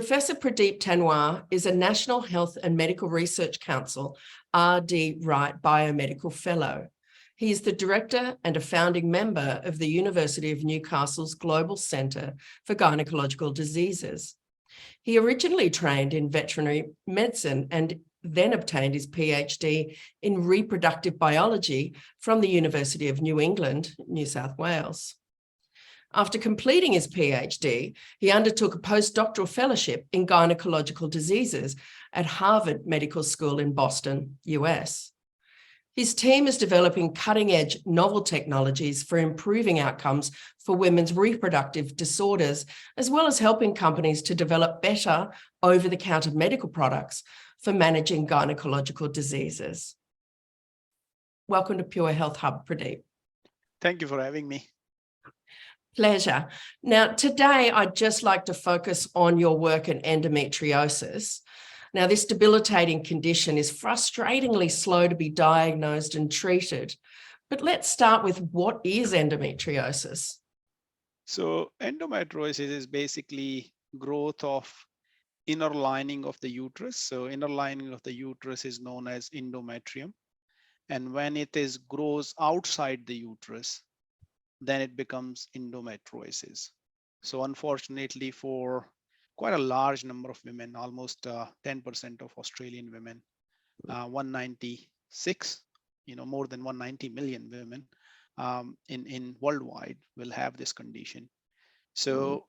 Professor Pradeep Tanwar is a National Health and Medical Research Council R.D. Wright Biomedical Fellow. He is the director and a founding member of the University of Newcastle's Global Centre for Gynaecological Diseases. He originally trained in veterinary medicine and then obtained his Ph.D. in reproductive biology from the University of New England, New South Wales. After completing his Ph.D., he undertook a postdoctoral fellowship in gynaecological diseases at Harvard Medical School in Boston, US. His team is developing cutting-edge novel technologies for improving outcomes for women's reproductive disorders, as well as helping companies to develop better over-the-counter medical products for managing gynecological diseases. Welcome to Pure Health Hub, Pradeep. Thank you for having me. Pleasure. Now, today, I'd just like to focus on your work in endometriosis. Now, this debilitating condition is frustratingly slow to be diagnosed and treated. But let's start with what is endometriosis? So endometriosis is basically growth of inner lining of the uterus. So inner lining of the uterus is known as endometrium. And when it grows outside the uterus, then it becomes endometriosis. So unfortunately, for quite a large number of women, almost 10% of Australian women, 196, more than 190 million women in worldwide will have this condition. So,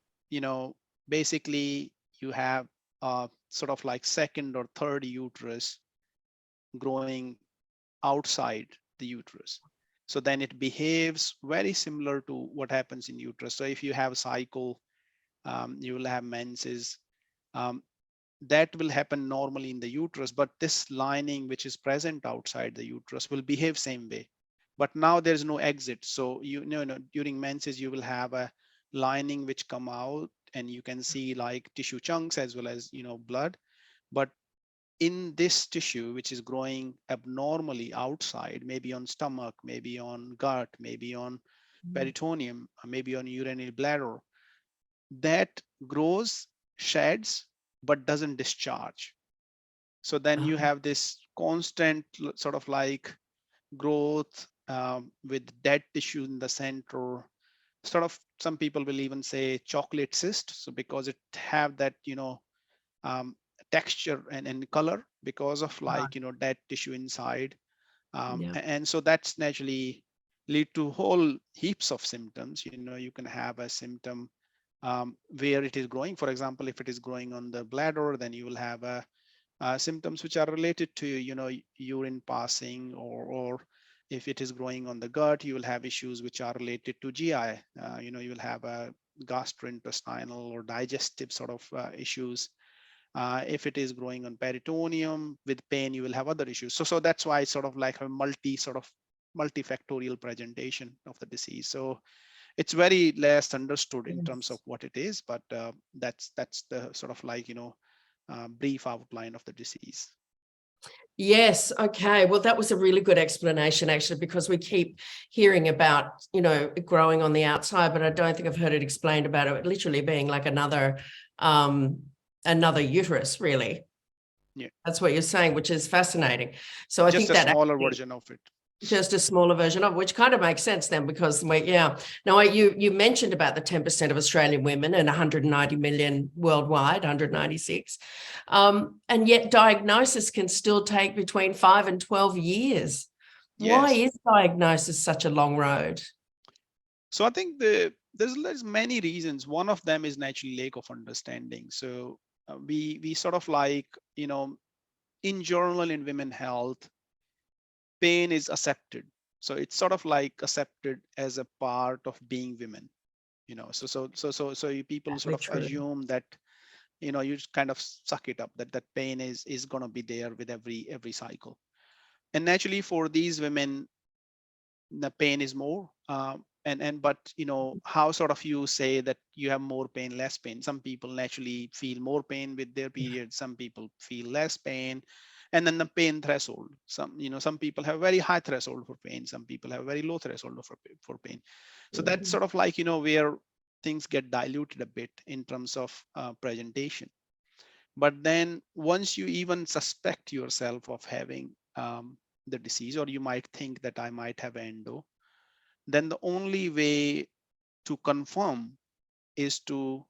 basically you have sort of like second or third uterus growing outside the uterus. So then it behaves very similar to what happens in uterus. So if you have a cycle, you will have menses. That will happen normally in the uterus, but this lining which is present outside the uterus will behave same way. But now there's no exit. So during menses, you will have a lining which come out and you can see like tissue chunks as well as blood. But in this tissue, which is growing abnormally outside, maybe on stomach, maybe on gut, maybe on peritoneum, maybe on urinary bladder, that grows, sheds, but doesn't discharge. So then you have this constant sort of like growth with dead tissue in the center. Sort of, some people will even say chocolate cyst. So because it have that, texture and color because of like, dead tissue inside. And so that's naturally lead to whole heaps of symptoms. You can have a symptom where it is growing. For example, if it is growing on the bladder, then you will have symptoms which are related to, urine passing, or if it is growing on the gut, you will have issues which are related to GI. You will have a gastrointestinal or digestive sort of issues. If it is growing on peritoneum with pain, you will have other issues. So that's why it's sort of like a multifactorial presentation of the disease. So it's very less understood in terms of what it is, but that's the sort of like, brief outline of the disease. Yes. Okay. Well, that was a really good explanation, actually, because we keep hearing about, growing on the outside, but I don't think I've heard it explained about it literally being like another uterus, really. Yeah, that's what you're saying, which is fascinating. So I think that just a smaller version of it. Just a smaller version of, which kind of makes sense then, because Now you mentioned about the 10% of Australian women and 190 million worldwide, 196, and yet diagnosis can still take between 5 and 12 years. Yes. Why is diagnosis such a long road? So I think there's many reasons. One of them is naturally lack of understanding. So we sort of like, in journal in women health, pain is accepted. So it's sort of like accepted as a part of being women, so people sort of assume that, you just kind of suck it up, that pain is going to be there with every cycle. And naturally for these women, the pain is more, but how sort of you say that you have more pain, less pain. Some people naturally feel more pain with their period. Some people feel less pain. And then the pain threshold. Some people have very high threshold for pain. Some people have very low threshold for pain. So that's sort of like, where things get diluted a bit in terms of presentation. But then once you even suspect yourself of having the disease, or you might think that I might have endo, then the only way to confirm is to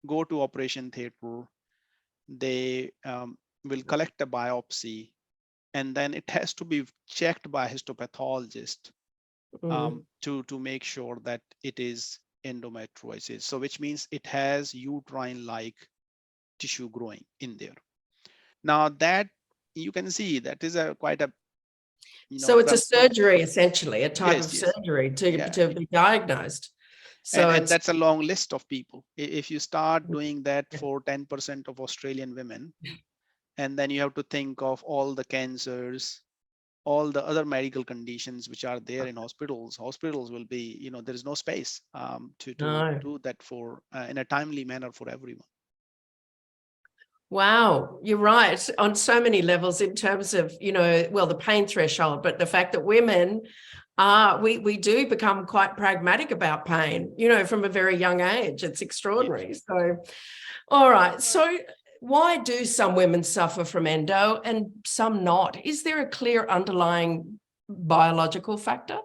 go to operation theater. They will collect a biopsy, and then it has to be checked by a histopathologist to make sure that it is endometriosis. So which means it has uterine-like tissue growing in there. Now that you can see that is a quite a So it's a from surgery, essentially, a type of yes, yes, surgery yeah, to be diagnosed. So and it's that's a long list of people. If you start doing that for 10% of Australian women, and then you have to think of all the cancers, all the other medical conditions which are there in hospitals. Hospitals will be, there is no space to no. do that for in a timely manner for everyone. Wow, you're right on so many levels in terms of, well, the pain threshold, but the fact that women we do become quite pragmatic about pain, from a very young age. It's extraordinary. Yes. So, all right. So why do some women suffer from endo and some not? Is there a clear underlying biological factor?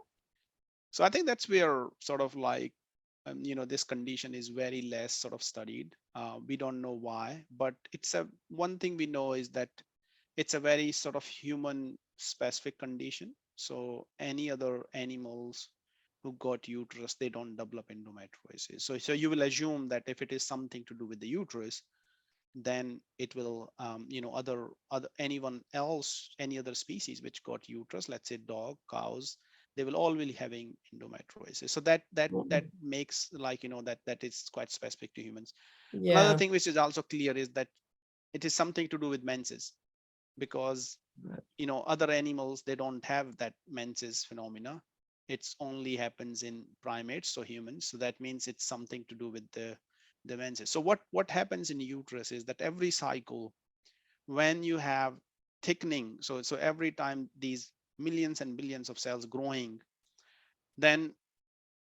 So I think that's where sort of like, this condition is very less sort of studied. We don't know why, but it's one thing we know is that it's a very sort of human specific condition. So any other animals who got uterus, they don't develop endometriosis. So you will assume that if it is something to do with the uterus, then it will, other anyone else, any other species which got uterus, let's say dog, cows, they will all be having endometriosis. So that makes like, that is quite specific to humans. Another Yeah. thing which is also clear is that it is something to do with menses, because other animals, they don't have that menses phenomena. It's only happens in primates, so humans. So that means it's something to do with the menses. So what happens in uterus is that every cycle, when you have thickening, so every time these millions and billions of cells growing, then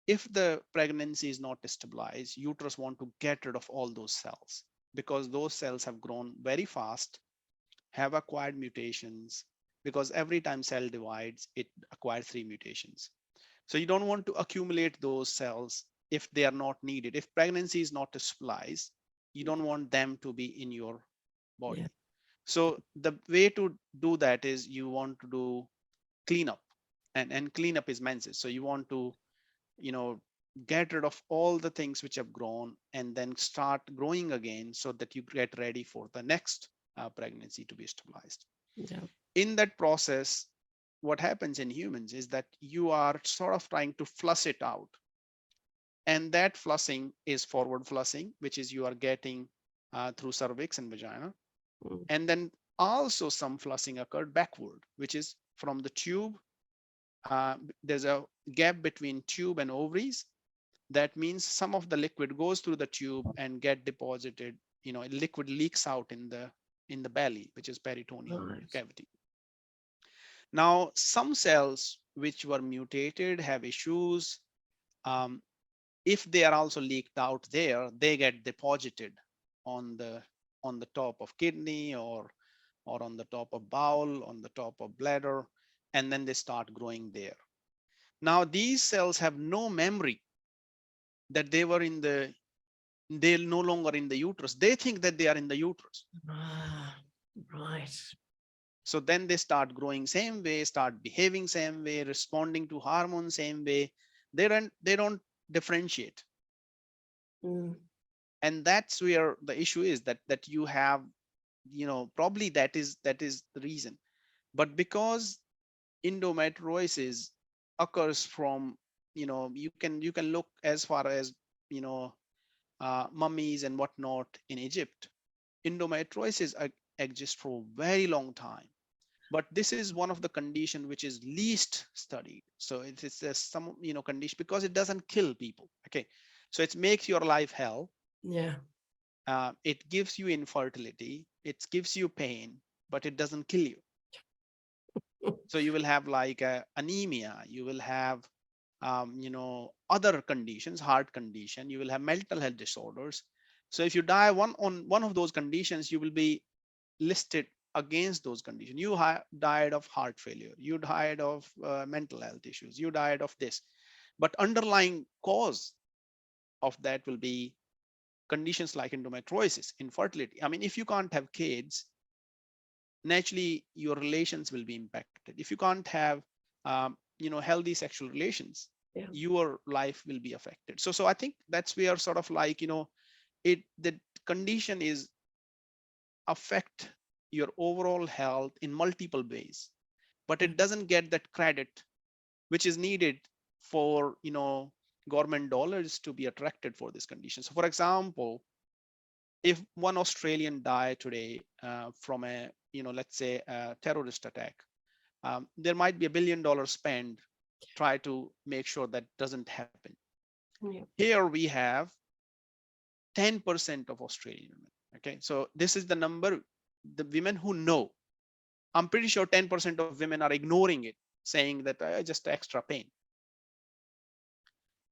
if the pregnancy is not stabilized, uterus want to get rid of all those cells, because those cells have grown very fast, have acquired mutations, because every time cell divides, it acquires 3 mutations. So you don't want to accumulate those cells if they are not needed. If pregnancy is not stabilized, you don't want them to be in your body. Yeah. So the way to do that is you want to do cleanup, and cleanup is menses. So you want to, get rid of all the things which have grown and then start growing again, so that you get ready for the next pregnancy to be stabilized. Yeah. In that process, what happens in humans is that you are sort of trying to flush it out. And that flushing is forward flushing, which is you are getting through cervix and vagina. And then also some flushing occurred backward, which is from the tube. There's a gap between tube and ovaries. That means some of the liquid goes through the tube and get deposited, liquid leaks out in the belly, which is peritoneal cavity. Now, some cells which were mutated have issues. If they are also leaked out there, they get deposited on the top of kidney, or on the top of bowel, on the top of bladder, and then they start growing there. Now, these cells have no memory that they're no longer in the uterus. They think that they are in the uterus. Right. So then they start growing same way, start behaving same way, responding to hormones same way. They don't differentiate. And that's where the issue is, that you have, probably that is the reason. But because endometriosis occurs from, you can look as far as, mummies and whatnot in Egypt. Endometriosis exists for a very long time, but this is one of the condition which is least studied. So it's some, condition, because it doesn't kill people. Okay, so it makes your life hell. Yeah. It gives you infertility, it gives you pain, but it doesn't kill you. So you will have like anemia, you will have other conditions, heart condition, you will have mental health disorders. So if you die on one of those conditions, you will be listed against those conditions. You died of heart failure, you died of mental health issues, you died of this, but underlying cause of that will be conditions like endometriosis, infertility. I mean, if you can't have kids, naturally your relations will be impacted. If you can't have healthy sexual relations, Yeah. your life will be affected. So I think that's where sort of like, the condition is affect your overall health in multiple ways, but it doesn't get that credit which is needed for government dollars to be attracted for this condition. So for example, if one Australian die today from a let's say a terrorist attack, there might be $1 billion spent try to make sure that doesn't happen. Yeah. Here we have 10% of Australian women. Okay, so this is the number, the women who know. I'm pretty sure 10% of women are ignoring it, saying that just extra pain.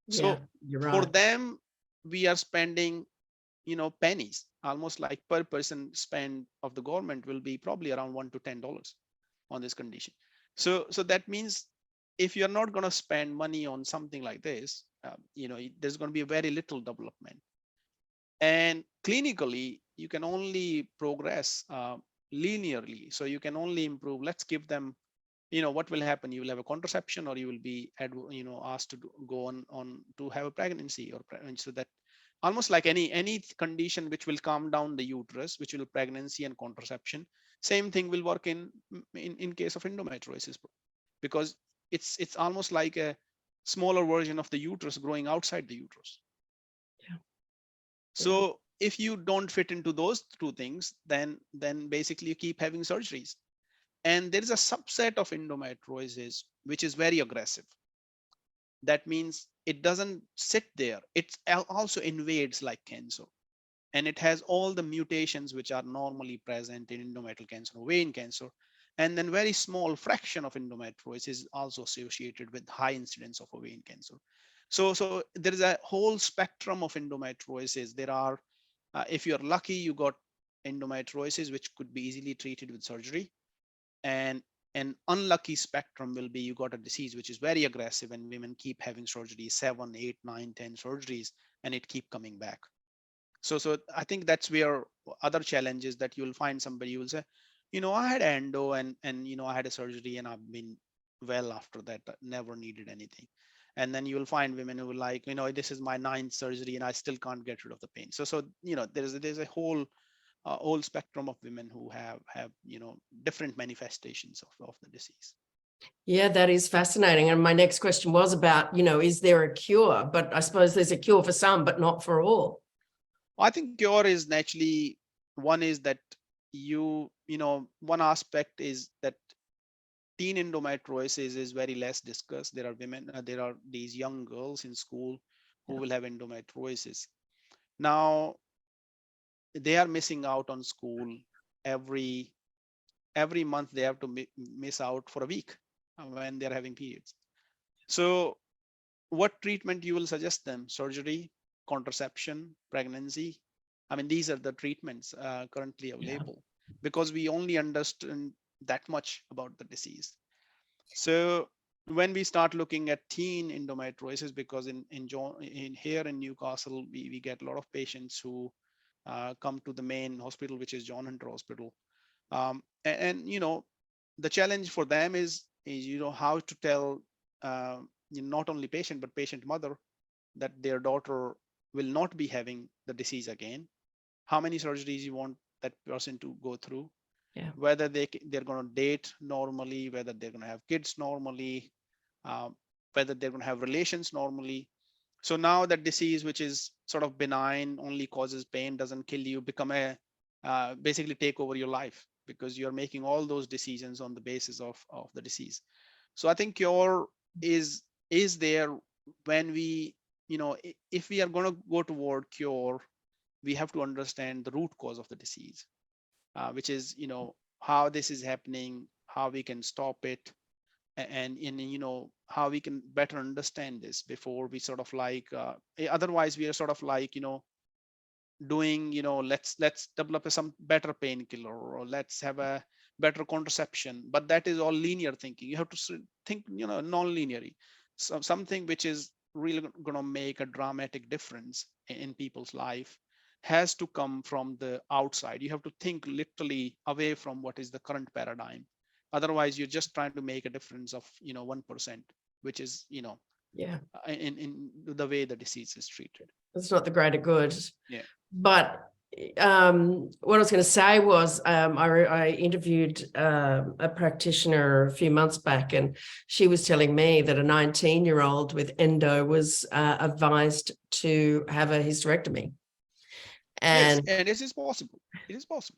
Yeah, So you're for right. them, we are spending, pennies, almost like per person spend of the government will be probably around $1 to $10 on this condition. So that means if you're not going to spend money on something like this, there's going to be very little development. And clinically, you can only progress linearly. So you can only improve. Let's give them, what will happen? You will have a contraception, or you will be, asked to go on to have a pregnancy, or so that almost like any condition which will calm down the uterus, which will pregnancy and contraception. Same thing will work in case of endometriosis, because it's almost like a smaller version of the uterus growing outside the uterus. Yeah. So if you don't fit into those two things, then basically you keep having surgeries. And there is a subset of endometriosis which is very aggressive. That means it doesn't sit there. It also invades like cancer. And it has all the mutations which are normally present in endometrial cancer, ovarian cancer. And then very small fraction of endometriosis is also associated with high incidence of ovarian cancer. So there is a whole spectrum of endometriosis. There are, if you're lucky, you got endometriosis, which could be easily treated with surgery. And an unlucky spectrum will be you got a disease which is very aggressive, and women keep having surgeries, 7, 8, 9, 10 surgeries, and it keep coming back. So I think that's where other challenges that you'll find somebody will say, I had endo and I had a surgery and I've been well after that, never needed anything. And then you will find women who are like, this is my 9th surgery and I still can't get rid of the pain. So there's a whole spectrum of women who have different manifestations of the disease. Yeah, that is fascinating. And my next question was about, is there a cure? But I suppose there's a cure for some, but not for all. I think cure is naturally, one is that one aspect is that teen endometriosis is very less discussed. There are there are these young girls in school who will have endometriosis. Now they are missing out on school every month. They have to miss out for a week when they're having periods. So what treatment you will suggest them? Surgery, contraception, pregnancy? I mean, these are the treatments currently available, because we only understand that much about the disease. So when we start looking at teen endometriosis, because in here in Newcastle, we get a lot of patients who come to the main hospital, which is John Hunter Hospital. And the challenge for them is how to tell not only patient but patient mother that their daughter will not be having the disease again. How many surgeries you want that person to go through? Yeah. Whether they're going to date normally, whether they're going to have kids normally, whether they're going to have relations normally. So now that disease, which is sort of benign, only causes pain, doesn't kill you, become a basically take over your life, because you're making all those decisions on the basis of the disease. So I think cure is there when we, if we are going to go toward cure, we have to understand the root cause of the disease, which is, how this is happening, how we can stop it, and how we can better understand this before we sort of like, otherwise we are sort of like, doing, let's develop some better painkiller, or let's have a better contraception. But that is all linear thinking. You have to think, non-linearly. So something which is really going to make a dramatic difference in people's life has to come from the outside. You have to think literally away from what is the current paradigm. Otherwise, you're just trying to make a difference of 1%, which is Yeah, in the way the disease is treated. it's not the greater good. Yeah. But what I was going to say was I interviewed a practitioner a few months back, and she was telling me that a 19-year-old with endo was advised to have a hysterectomy. And yes, and it is possible. It is possible.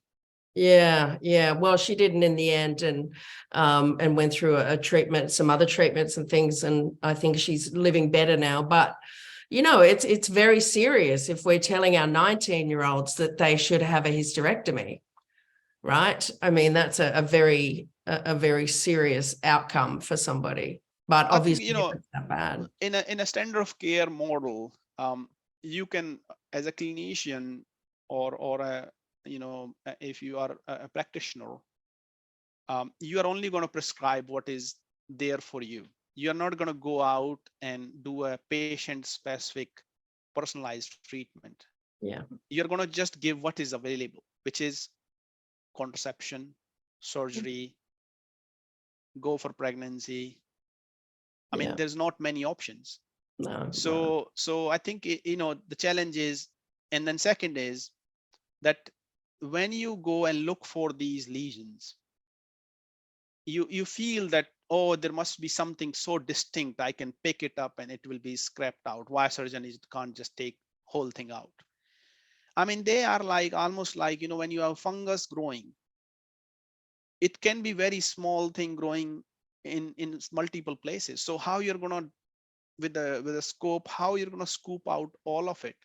Yeah. Well, she didn't in the end, and went through a treatment, some other treatments and things, and I think she's living better now. But it's very serious if we're telling our 19-year-olds that they should have a hysterectomy, right? I mean, that's a very serious outcome for somebody. But obviously, it's not bad. In a standard of care model, you can, as a clinician, or a if you are a practitioner, you are only going to prescribe what is there for you. You're not going to go out and do a patient-specific personalized treatment. Yeah. You're going to just give what is available, which is contraception, surgery, go for pregnancy. I mean, there's not many options. No. So I think, the challenge is, and then second is that when you go and look for these lesions, you feel that, oh, there must be something so distinct, I can pick it up and it will be scrapped out. Why surgeon can't just take whole thing out? I mean, they are like almost like, when you have fungus growing, it can be very small thing growing in multiple places. So how you're gonna, with a scope, how you're gonna scoop out all of it?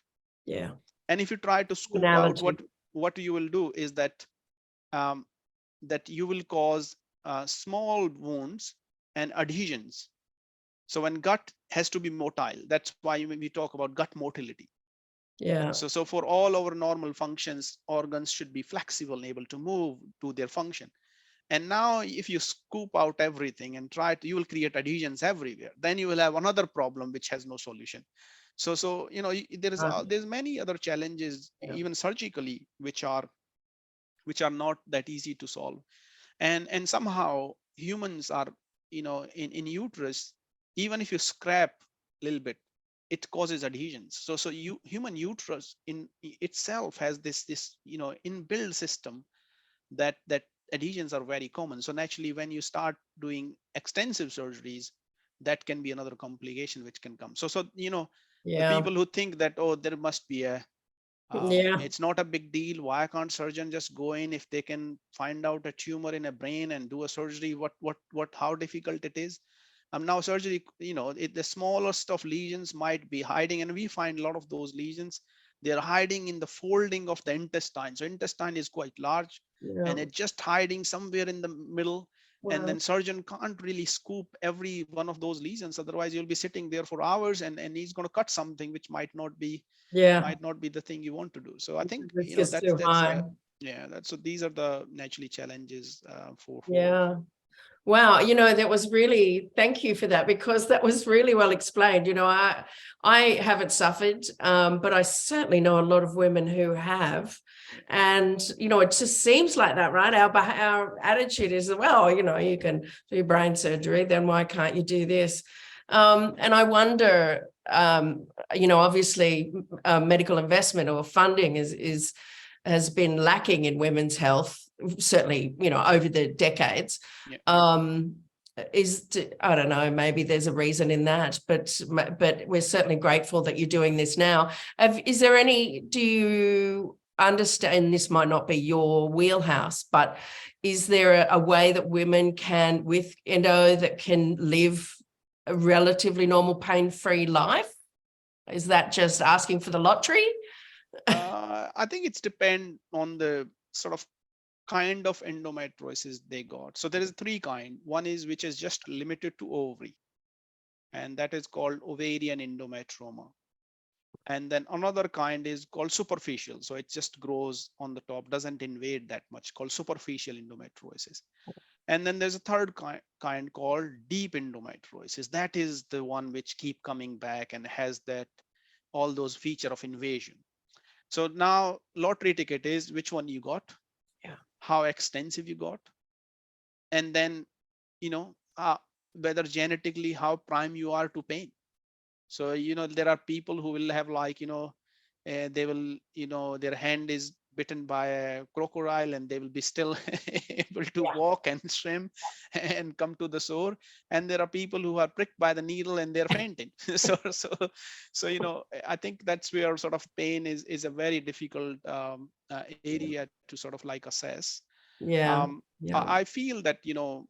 Yeah. And if you try to scoop out, what you will do is that that you will cause small wounds and adhesions. So when gut has to be motile, that's why we talk about gut motility. Yeah. So for all our normal functions, organs should be flexible and able to move to their function. And now if you scoop out everything and you will create adhesions everywhere. Then you will have another problem which has no solution. So there's many other challenges, even surgically, which are not that easy to solve. And somehow humans are, in uterus, even if you scrap a little bit, it causes adhesions. So human uterus in itself has this inbuilt system that adhesions are very common. So naturally, when you start doing extensive surgeries, that can be another complication which can come. So the people who think that, oh, there must be it's not a big deal, why can't surgeon just go in if they can find out a tumor in a brain and do a surgery? How difficult it is? Now surgery, the smallest of lesions might be hiding, and we find a lot of those lesions, they're hiding in the folding of the intestine. So intestine is quite large, and it's just hiding somewhere in the middle. Wow. And then surgeon can't really scoop every one of those lesions. Otherwise, you'll be sitting there for hours, and he's going to cut something which might not be the thing you want to do. So I think so these are the naturally challenges for Wow, that was really, thank you for that, because that was really well explained. I haven't suffered, but I certainly know a lot of women who have. And, it just seems like that, right? Our attitude is, well, you can do brain surgery, then why can't you do this? And I wonder, obviously medical investment or funding has been lacking in women's health, certainly, over the decades. I don't know, maybe there's a reason in that, but we're certainly grateful that you're doing this now. Do you understand, this might not be your wheelhouse, but is there a way that women can, with endo, that can live a relatively normal pain-free life? Is that just asking for the lottery? I think it's depend on the sort of kind of endometriosis they got. So there is 3 kinds. One is which is just limited to ovary, and that is called ovarian endometrioma. And then another kind is called superficial. So it just grows on the top, doesn't invade that much, called superficial endometriosis. And then there's a third kind called deep endometriosis. That is the one which keep coming back and has that all those feature of invasion. So now lottery ticket is which one you got, Yeah. how extensive you got, and then, you know, whether genetically how prime you are to pain. So, you know, there are people who will have like, you know, they will, you know, their hand is bitten by a crocodile and they will be still able to Yeah. walk and swim and come to the shore. And there are people who are pricked by the needle and they're fainting. So, you know, I think that's where sort of pain is a very difficult area to sort of like assess. Yeah. Yeah. I feel that, you know,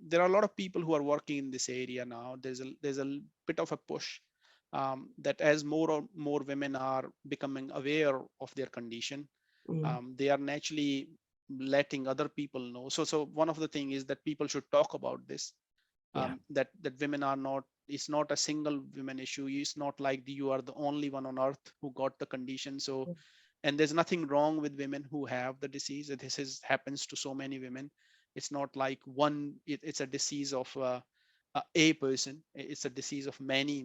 there are a lot of people who are working in this area now. There's a bit of a push that as more women are becoming aware of their condition, Mm. they are naturally letting other people know. So one of the thing is that people should talk about this. Yeah. That women are not. It's not a single women issue. It's not like you are the only one on earth who got the condition. So, and there's nothing wrong with women who have the disease. This is happens to so many women. It's not like one. It's a disease of a person. It's a disease of many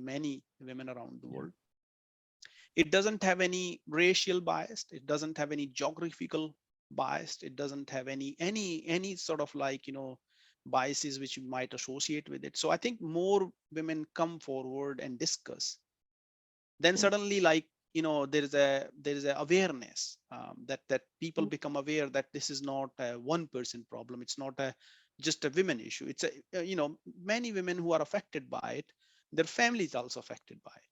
women around the world. It doesn't have any racial bias. It doesn't have any geographical bias. It doesn't have any sort of like, you know, biases which you might associate with it. So I think more women come forward and discuss, then Yeah. suddenly, like, you know, there is a awareness, that people become aware that this is not a one person problem. It's not a just a women issue. It's a, you know, many women who are affected by it, their families also affected by it.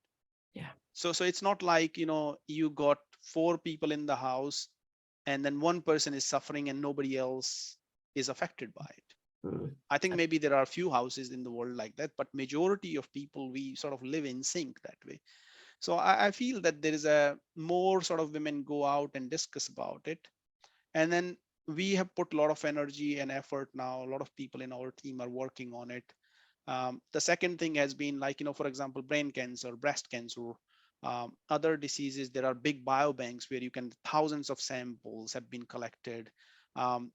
Yeah. So it's not like, you know, you got four people in the house and then one person is suffering and nobody else is affected by it. Mm. I think maybe there are a few houses in the world like that, but majority of people, we sort of live in sync that way. So I feel that there is a more sort of women go out and discuss about it. And then we have put a lot of energy and effort now. A lot of people in our team are working on it. The second thing has been like, you know, for example, brain cancer, breast cancer, other diseases. There are big biobanks where you can, thousands of samples have been collected.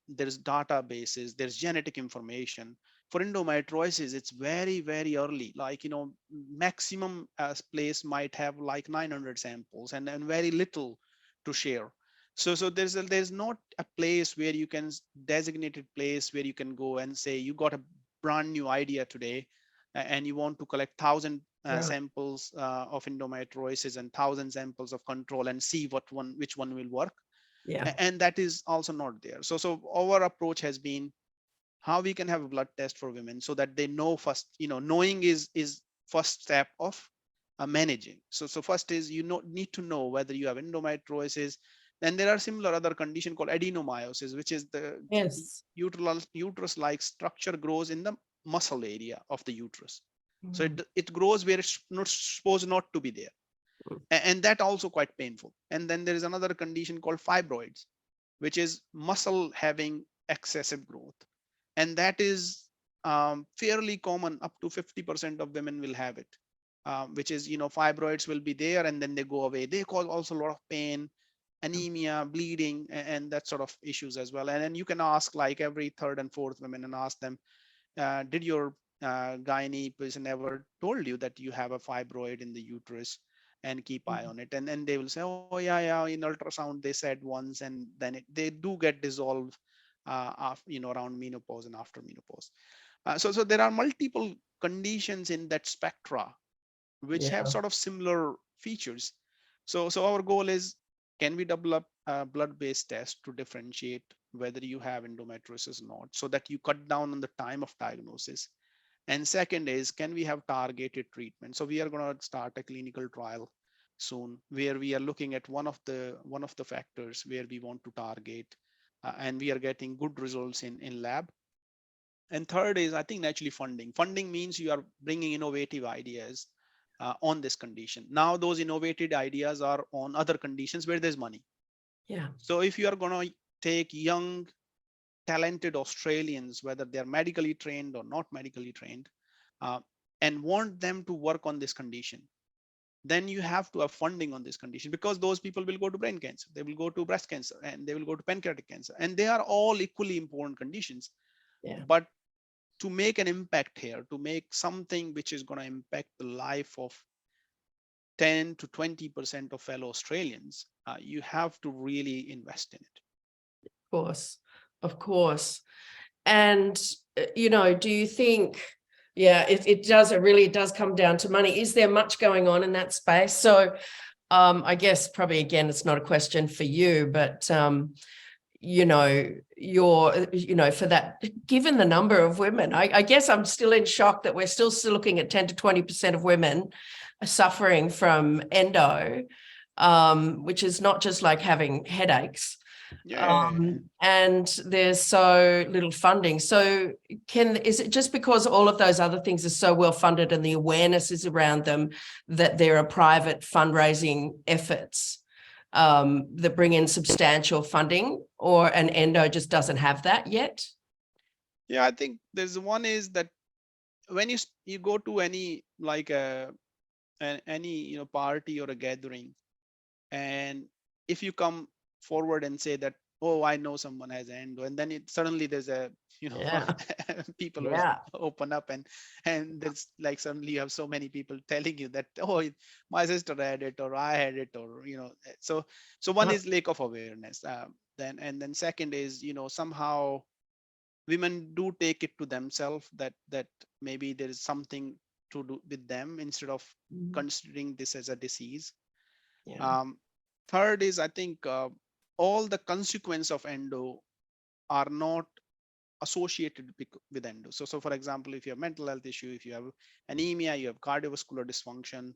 There's databases, there's genetic information. For endometriosis, it's very early. Like, you know, maximum place might have like 900 samples and very little to share. So there's not a place where you can, designated place where you can go and say you got a brand new idea today and you want to collect 1,000 Yeah. samples of endometriosis and 1,000 samples of control and see which one will work. Yeah. And that is also not there. So our approach has been how we can have a blood test for women so that they know first, you know, knowing is first step of managing. So first is, you know, need to know whether you have endometriosis. Then there are similar other condition called adenomyosis, which is the Yes. uterus like structure grows in the muscle area of the uterus. So Mm. it grows where it's not supposed not to be there. And that also quite painful. And then there is another condition called fibroids, which is muscle having excessive growth. And that is fairly common. Up to 50% of women will have it, which is, you know, fibroids will be there and then they go away. They cause also a lot of pain, anemia, bleeding, and that sort of issues as well. And then you can ask like every third and fourth women and ask them, did your gynae person ever told you that you have a fibroid in the uterus and keep eye on it? And then they will say, oh yeah, in ultrasound they said once, and then they do get dissolved after, you know, around menopause and after menopause. So there are multiple conditions in that spectra which have Yeah. sort of similar features. So our goal is, can we develop a blood-based test to differentiate whether you have endometriosis or not, so that you cut down on the time of diagnosis? And second is, can we have targeted treatment? So we are going to start a clinical trial soon where we are looking at one of the factors where we want to target, and we are getting good results in lab. And third is, I think, naturally funding. Funding means you are bringing innovative ideas on this condition. Now those innovative ideas are on other conditions where there's money. Yeah. So if you are going to take young talented Australians, whether they're medically trained or not medically trained, uh, and want them to work on this condition, then you have to have funding on this condition, because those people will go to brain cancer, they will go to breast cancer, and they will go to pancreatic cancer, and they are all equally important conditions. Yeah. But to make an impact here, to make something which is going to impact the life of 10 to 20% of fellow Australians, you have to really invest in it. Of course. And, do you think, it really does come down to money. Is there much going on in that space? So I guess probably, again, it's not a question for you, but, for that, given the number of women, I guess I'm still in shock that we're still looking at 10 to 20% of women are suffering from endo, which is not just like having headaches. And there's so little funding. So is it just because all of those other things are so well funded and the awareness is around them that there are private fundraising efforts that bring in substantial funding, or an endo just doesn't have that yet? Yeah, I think there's one is that when you go to any like any party or a gathering, and if you come forward and say that, oh, I know someone has endo, and then suddenly there's a people will open up, and there's like suddenly you have so many people telling you that, oh, my sister had it, or I had it, or so one is lack of awareness, then second is somehow women do take it to themselves that maybe there is something to do with them instead of considering this as a disease. Third is, I think all the consequence of endo are not associated with endo. So for example, if you have mental health issue, if you have anemia, you have cardiovascular dysfunction,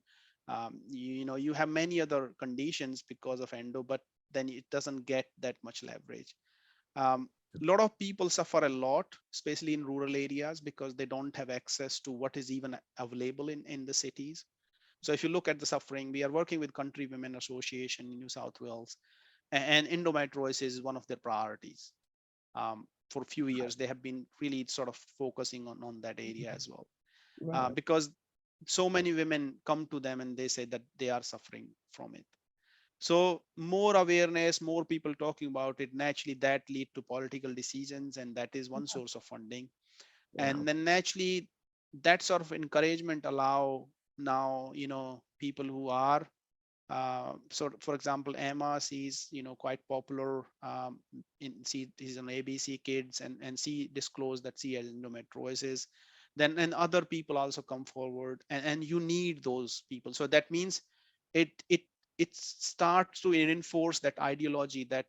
you have many other conditions because of endo, but then it doesn't get that much leverage. A lot of people suffer a lot, especially in rural areas, because they don't have access to what is even available in the cities. So if you look at the suffering, we are working with Country Women Association in New South Wales, and endometriosis is one of their priorities. For a few years, they have been really sort of focusing on that area as well, because so many women come to them and they say that they are suffering from it. So more awareness, more people talking about it, naturally that lead to political decisions, and that is one source of funding. And then naturally that sort of encouragement allow now, people who are, so for example, MRC is, quite popular, she's on ABC Kids, and she disclosed that she has endometriosis. And other people also come forward, and you need those people. So that means it starts to reinforce that ideology that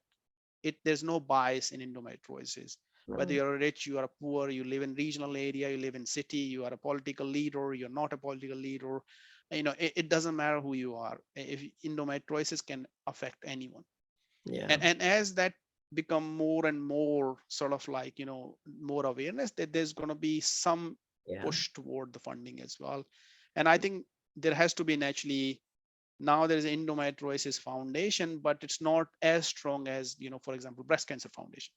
there's no bias in endometriosis. Whether you're rich, you are poor, you live in regional area, you live in city, you are a political leader, you're not a political leader, it doesn't matter who you are. If endometriosis can affect anyone. And as that become more and more sort of like, more awareness, that there's going to be some push toward the funding as well. And I think there has to be naturally, now there is endometriosis foundation, but it's not as strong as, for example, breast cancer foundation.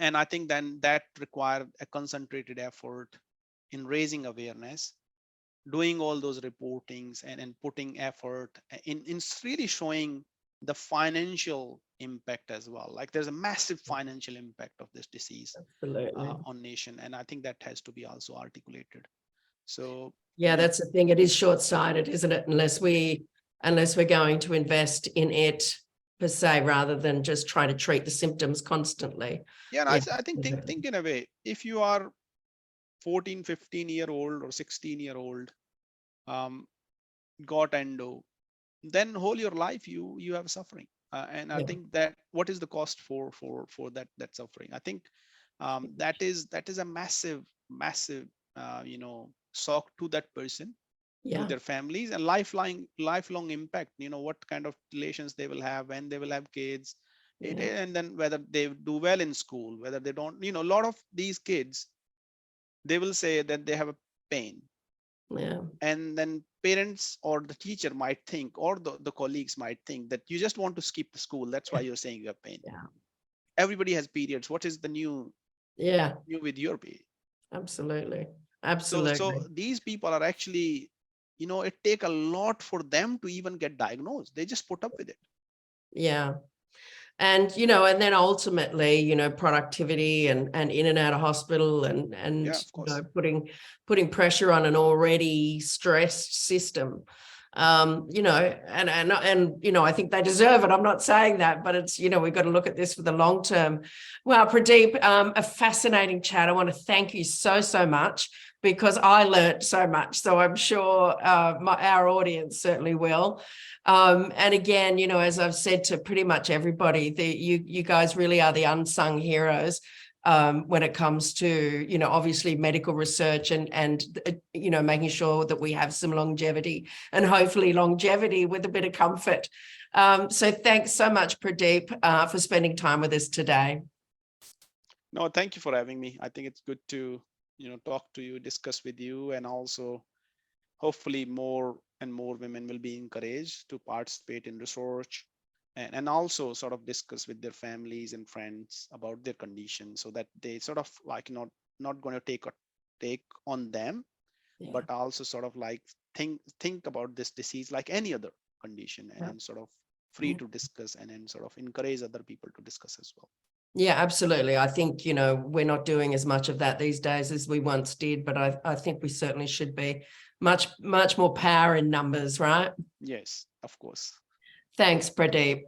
And I think then that required a concentrated effort in raising awareness, doing all those reportings, and putting effort in really showing the financial impact as well. Like there's a massive financial impact of this disease on nation. And I think that has to be also articulated. So that's the thing. It is short-sighted, isn't it? Unless we're going to invest in it per se, rather than just trying to treat the symptoms constantly. I think in a way, if you are 14, 15-year-old or 16-year-old, got endo, then whole your life you have suffering. And I think that what is the cost for that suffering? I think that is a massive shock to that person, to their families, and lifelong impact. What kind of relations they will have when they will have kids, and then whether they do well in school, whether they don't. A lot of these kids, they will say that they have a pain, and then parents or the teacher might think, or the colleagues might think, that you just want to skip the school, that's why you're saying you have pain. Everybody has periods. What is the new with your period? Absolutely. So these people are actually it take a lot for them to even get diagnosed. They just put up with it. Yeah. And, and then ultimately, productivity and in and out of hospital and Yeah, of course. Putting pressure on an already stressed system. And I think they deserve it. I'm not saying that, but it's, we've got to look at this for the long term. Well, Pradeep, a fascinating chat. I want to thank you so much, because I learned so much. So I'm sure our audience certainly will. And again, as I've said to pretty much everybody, you guys really are the unsung heroes when it comes to, obviously medical research and making sure that we have some longevity, and hopefully longevity with a bit of comfort. So thanks so much, Pradeep, for spending time with us today. No, thank you for having me. I think it's good to, talk to you, discuss with you, and also hopefully more and more women will be encouraged to participate in research, and also sort of discuss with their families and friends about their condition, so that they sort of like not going to take on them, Yeah. but also sort of like think about this disease like any other condition, and sort of free to discuss, and then sort of encourage other people to discuss as well. Yeah, absolutely. I think, we're not doing as much of that these days as we once did, but I think we certainly should be. Much more power in numbers, right? Yes, of course. Thanks, Pradeep.